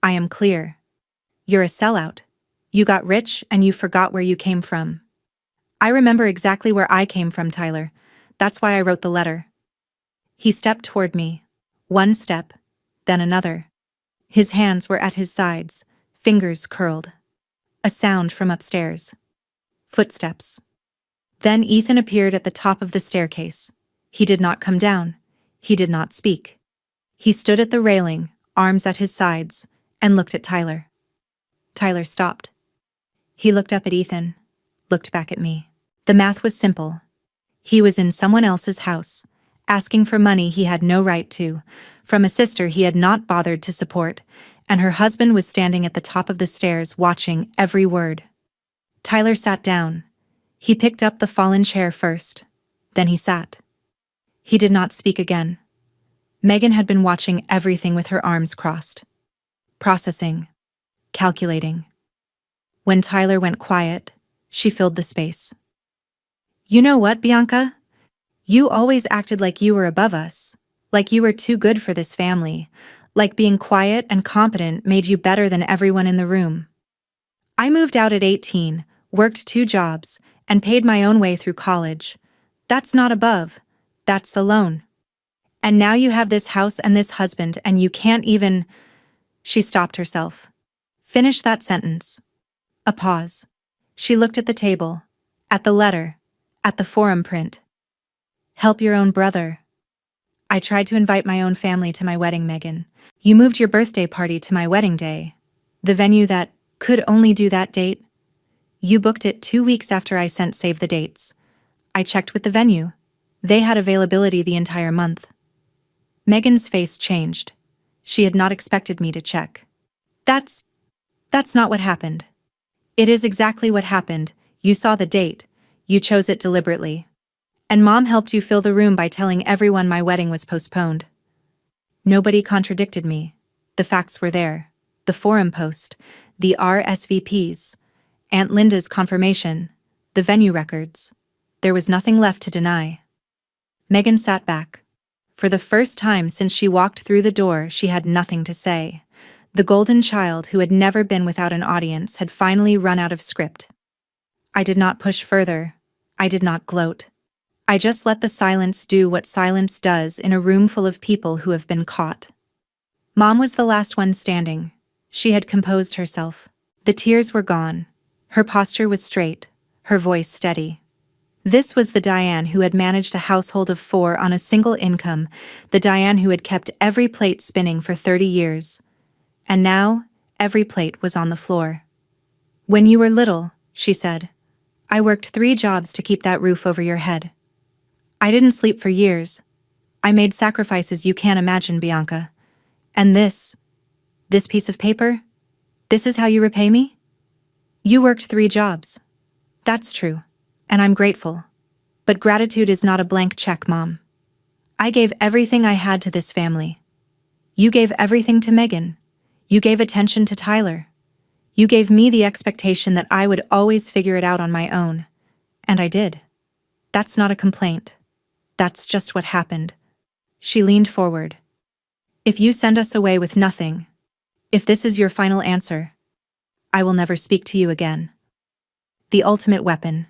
I am clear. You're a sellout. You got rich and you forgot where you came from. I remember exactly where I came from, Tyler. That's why I wrote the letter. He stepped toward me. One step, then another. His hands were at his sides, fingers curled. A sound from upstairs. Footsteps. Then Ethan appeared at the top of the staircase. He did not come down. He did not speak. He stood at the railing, arms at his sides, and looked at Tyler. Tyler stopped. He looked up at Ethan, looked back at me. The math was simple. He was in someone else's house, asking for money he had no right to, from a sister he had not bothered to support, and her husband was standing at the top of the stairs watching every word. Tyler sat down. He picked up the fallen chair first. Then he sat. He did not speak again. Megan had been watching everything with her arms crossed. Processing. Calculating. When Tyler went quiet, she filled the space. You know what, Bianca? You always acted like you were above us, like you were too good for this family, like being quiet and competent made you better than everyone in the room. I moved out at 18, worked 2 jobs, and paid my own way through college. That's not above. That's alone. And now you have this house and this husband and you can't even… She stopped herself. Finish that sentence. A pause. She looked at the table, at the letter, at the forum print. Help your own brother. I tried to invite my own family to my wedding, Megan. You moved your birthday party to my wedding day. The venue that could only do that date. You booked it 2 weeks after I sent save the dates. I checked with the venue. They had availability the entire month. Megan's face changed. She had not expected me to check. That's not what happened. It is exactly what happened. You saw the date. You chose it deliberately. And Mom helped you fill the room by telling everyone my wedding was postponed. Nobody contradicted me. The facts were there. The forum post, the RSVPs, Aunt Linda's confirmation, the venue records. There was nothing left to deny. Megan sat back. For the first time since she walked through the door, she had nothing to say. The golden child who had never been without an audience had finally run out of script. I did not push further. I did not gloat. I just let the silence do what silence does in a room full of people who have been caught. Mom was the last one standing. She had composed herself. The tears were gone. Her posture was straight, her voice steady. This was the Diane who had managed a household of 4 on a single income, the Diane who had kept every plate spinning for 30 years. And now, every plate was on the floor. "When you were little," she said, "I worked 3 jobs to keep that roof over your head. I didn't sleep for years. I made sacrifices you can't imagine, Bianca. And this piece of paper? This is how you repay me? You worked 3 jobs. That's true. And I'm grateful. But gratitude is not a blank check, Mom. I gave everything I had to this family. You gave everything to Megan. You gave attention to Tyler. You gave me the expectation that I would always figure it out on my own. And I did. That's not a complaint. That's just what happened." She leaned forward. "If you send us away with nothing, if this is your final answer, I will never speak to you again." The ultimate weapon.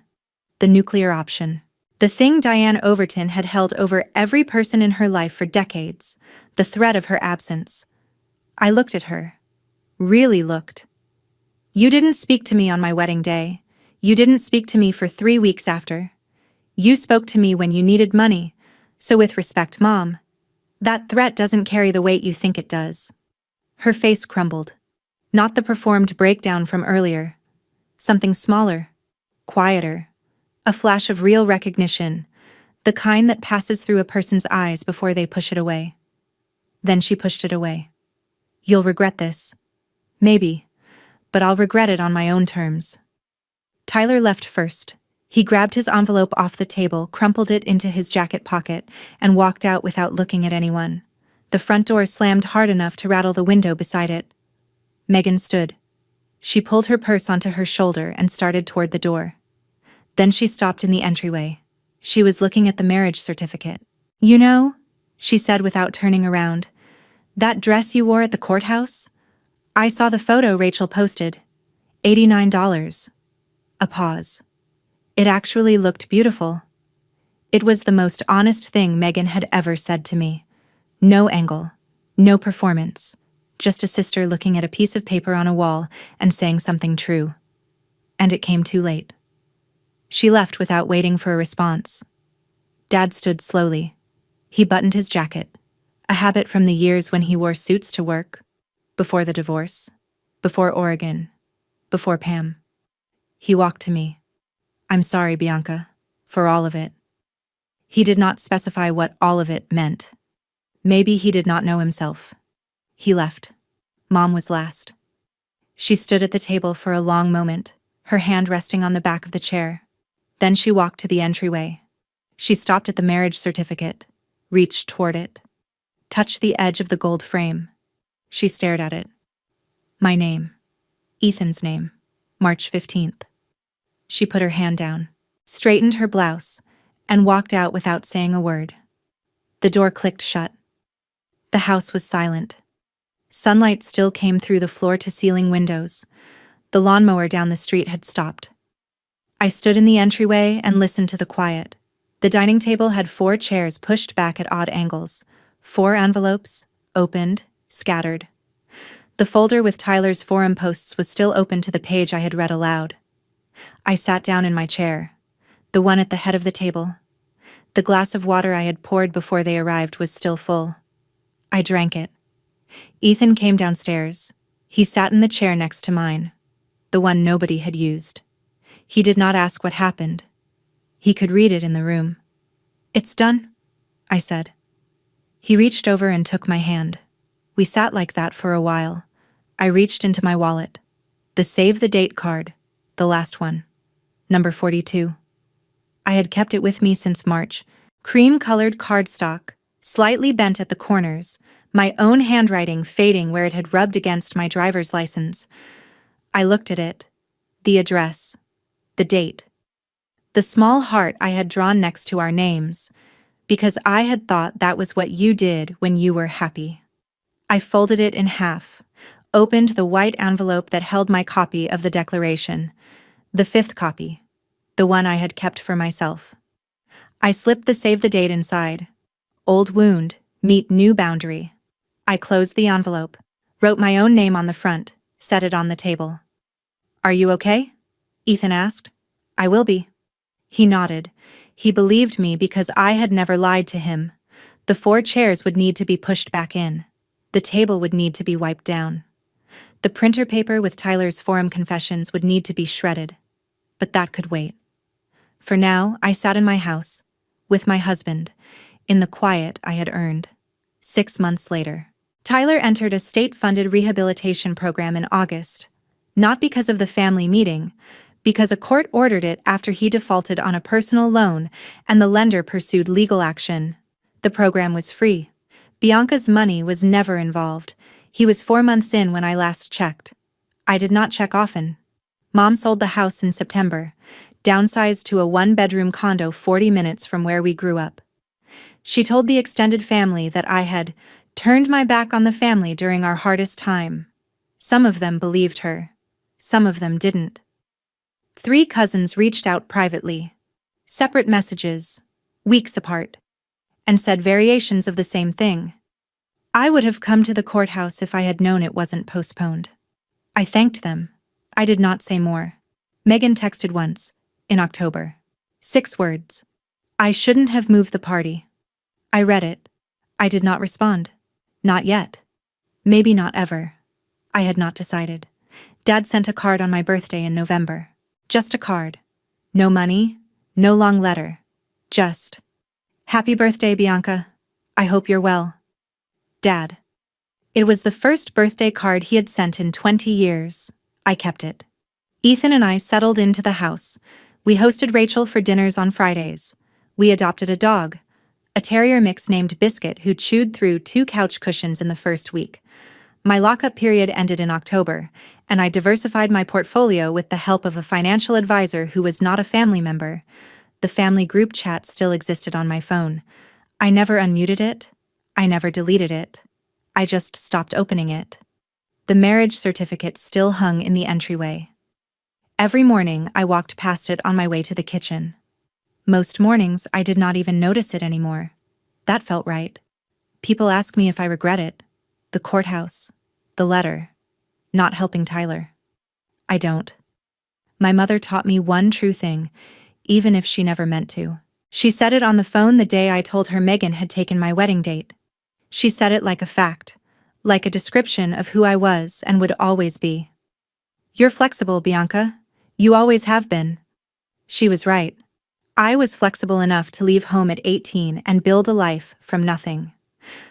The nuclear option. The thing Diane Overton had held over every person in her life for decades. The threat of her absence. I looked at her. Really looked. "You didn't speak to me on my wedding day. You didn't speak to me for 3 weeks after. You spoke to me when you needed money. So with respect, Mom, that threat doesn't carry the weight you think it does." Her face crumbled. Not the performed breakdown from earlier. Something smaller. Quieter. A flash of real recognition. The kind that passes through a person's eyes before they push it away. Then she pushed it away. "You'll regret this. Maybe. But I'll regret it on my own terms." Tyler left first. He grabbed his envelope off the table, crumpled it into his jacket pocket, and walked out without looking at anyone. The front door slammed hard enough to rattle the window beside it. Megan stood. She pulled her purse onto her shoulder and started toward the door. Then she stopped in the entryway. She was looking at the marriage certificate. "You know," she said without turning around, "that dress you wore at the courthouse? I saw the photo Rachel posted. $89. A pause. It actually looked beautiful. It was the most honest thing Megan had ever said to me. No angle, no performance, just a sister looking at a piece of paper on a wall and saying something true. And it came too late. She left without waiting for a response. Dad stood slowly. He buttoned his jacket, a habit from the years when he wore suits to work, before the divorce, before Oregon, before Pam. He walked to me. "I'm sorry, Bianca, for all of it." He did not specify what all of it meant. Maybe he did not know himself. He left. Mom was last. She stood at the table for a long moment, her hand resting on the back of the chair. Then she walked to the entryway. She stopped at the marriage certificate, reached toward it, touched the edge of the gold frame. She stared at it. My name. Ethan's name. March 15th. She put her hand down, straightened her blouse, and walked out without saying a word. The door clicked shut. The house was silent. Sunlight still came through the floor-to-ceiling windows. The lawnmower down the street had stopped. I stood in the entryway and listened to the quiet. The dining table had 4 chairs pushed back at odd angles, 4 envelopes, opened, scattered. The folder with Tyler's forum posts was still open to the page I had read aloud. I sat down in my chair, the one at the head of the table. The glass of water I had poured before they arrived was still full. I drank it. Ethan came downstairs. He sat in the chair next to mine, the one nobody had used. He did not ask what happened. He could read it in the room. "It's done," I said. He reached over and took my hand. We sat like that for a while. I reached into my wallet. The save the date card, the last one, number 42. I had kept it with me since March, cream-colored cardstock, slightly bent at the corners, my own handwriting fading where it had rubbed against my driver's license. I looked at it, the address, the date, the small heart I had drawn next to our names, because I had thought that was what you did when you were happy. I folded it in half, opened the white envelope that held my copy of the declaration, the 5th copy, the one I had kept for myself. I slipped the save the date inside. Old wound, meet new boundary. I closed the envelope, wrote my own name on the front, set it on the table. "Are you okay?" Ethan asked. "I will be." He nodded. He believed me because I had never lied to him. The 4 chairs would need to be pushed back in. The table would need to be wiped down. The printer paper with Tyler's forum confessions would need to be shredded. But that could wait. For now, I sat in my house, with my husband, in the quiet I had earned. 6 months later, Tyler entered a state-funded rehabilitation program in August, not because of the family meeting, because a court ordered it after he defaulted on a personal loan and the lender pursued legal action. The program was free. Bianca's money was never involved. He was 4 months in when I last checked. I did not check often. Mom sold the house in September, downsized to a 1-bedroom condo 40 minutes from where we grew up. She told the extended family that I had turned my back on the family during our hardest time. Some of them believed her. Some of them didn't. 3 cousins reached out privately, separate messages, weeks apart, and said variations of the same thing. I would have come to the courthouse if I had known it wasn't postponed. I thanked them. I did not say more. Megan texted once, in October. 6 words. I shouldn't have moved the party. I read it. I did not respond. Not yet. Maybe not ever. I had not decided. Dad sent a card on my birthday in November. Just a card. No money, no long letter. Just, "Happy birthday, Bianca. I hope you're well. Dad." It was the first birthday card he had sent in 20 years. I kept it. Ethan and I settled into the house. We hosted Rachel for dinners on Fridays. We adopted a dog, a terrier mix named Biscuit who chewed through 2 couch cushions in the first week. My lockup period ended in October, and I diversified my portfolio with the help of a financial advisor who was not a family member. The family group chat still existed on my phone. I never unmuted it. I never deleted it. I just stopped opening it. The marriage certificate still hung in the entryway. Every morning, I walked past it on my way to the kitchen. Most mornings, I did not even notice it anymore. That felt right. People ask me if I regret it. The courthouse. The letter. Not helping Tyler. I don't. My mother taught me one true thing, even if she never meant to. She said it on the phone the day I told her Megan had taken my wedding date. She said it like a fact, like a description of who I was and would always be. "You're flexible, Bianca. You always have been." She was right. I was flexible enough to leave home at 18 and build a life from nothing.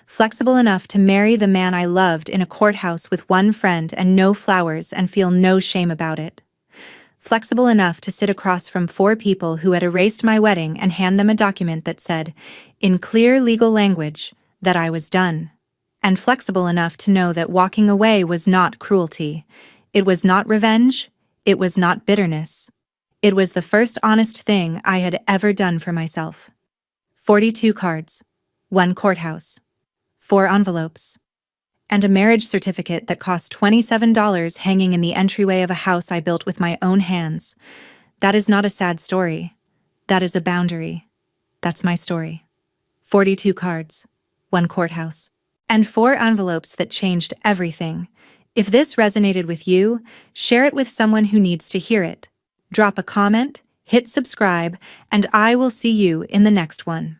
Flexible enough to marry the man I loved in a courthouse with 1 friend and no flowers and feel no shame about it. Flexible enough to sit across from 4 people who had erased my wedding and hand them a document that said, in clear legal language, that I was done. And flexible enough to know that walking away was not cruelty. It was not revenge. It was not bitterness. It was the first honest thing I had ever done for myself. 42 cards, 1 courthouse, 4 envelopes, and a marriage certificate that cost $27 hanging in the entryway of a house I built with my own hands. That is not a sad story. That is a boundary. That's my story. 42 cards, 1 courthouse, and 4 envelopes that changed everything. If this resonated with you, share it with someone who needs to hear it. Drop a comment, hit subscribe, and I will see you in the next one.